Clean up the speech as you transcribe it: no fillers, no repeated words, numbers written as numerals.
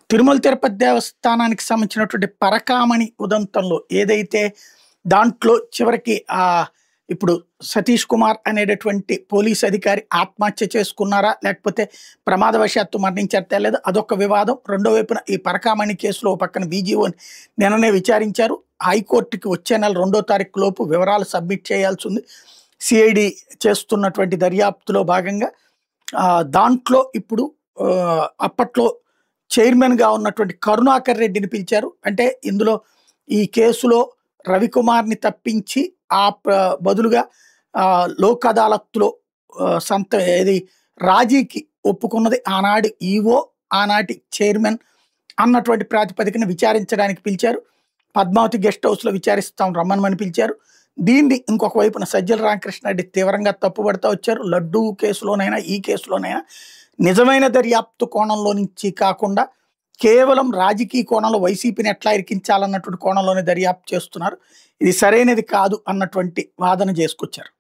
తిరుమల తిరుపతి దేవస్థానానికి సంబంధించినటువంటి పరకామణి ఉదంతంలో ఏదైతే దాంట్లో చివరికి ఇప్పుడు సతీష్ కుమార్ అనేటటువంటి పోలీస్ అధికారి ఆత్మహత్య చేసుకున్నారా లేకపోతే ప్రమాదవశాత్తు మరణించారా తెలియదు, అదొక వివాదం. రెండో వైపున ఈ పరకామణి కేసులో ఓ పక్కన బీజీఓని నిన్ననే విచారించారు. హైకోర్టుకి వచ్చే నెల 2వ తారీఖు లోపు వివరాలు సబ్మిట్ చేయాల్సి ఉంది. సిఐడి చేస్తున్నటువంటి దర్యాప్తులో భాగంగా దాంట్లో ఇప్పుడు అప్పట్లో చైర్మన్గా ఉన్నటువంటి కరుణాకర్ రెడ్డిని పిలిచారు. అంటే ఇందులో ఈ కేసులో రవికుమార్ని తప్పించి బదులుగా లోక్ అదాలత్లో ఏది రాజీకి ఒప్పుకున్నది ఆనాడు ఈవో, ఆనాటి చైర్మన్ అన్నటువంటి ప్రాతిపదికన విచారించడానికి పిలిచారు. పద్మావతి గెస్ట్ హౌస్లో విచారిస్తాం రమ్మని పిలిచారు. దీన్ని ఇంకొక వైపున సజ్జల రామకృష్ణారెడ్డి తీవ్రంగా తప్పుపడుతూ వచ్చారు. లడ్డూ కేసులోనైనా ఈ కేసులోనైనా నిజమైన దర్యాప్తు కోణంలో నుంచి కాకుండా కేవలం రాజకీయ కోణంలో వైసీపీని ఎట్లా ఇరికించాలన్నటువంటి కోణంలోనే దర్యాప్తు చేస్తున్నారు. ఇది సరైనది కాదు అన్నటువంటి వాదన చేసుకొచ్చారు.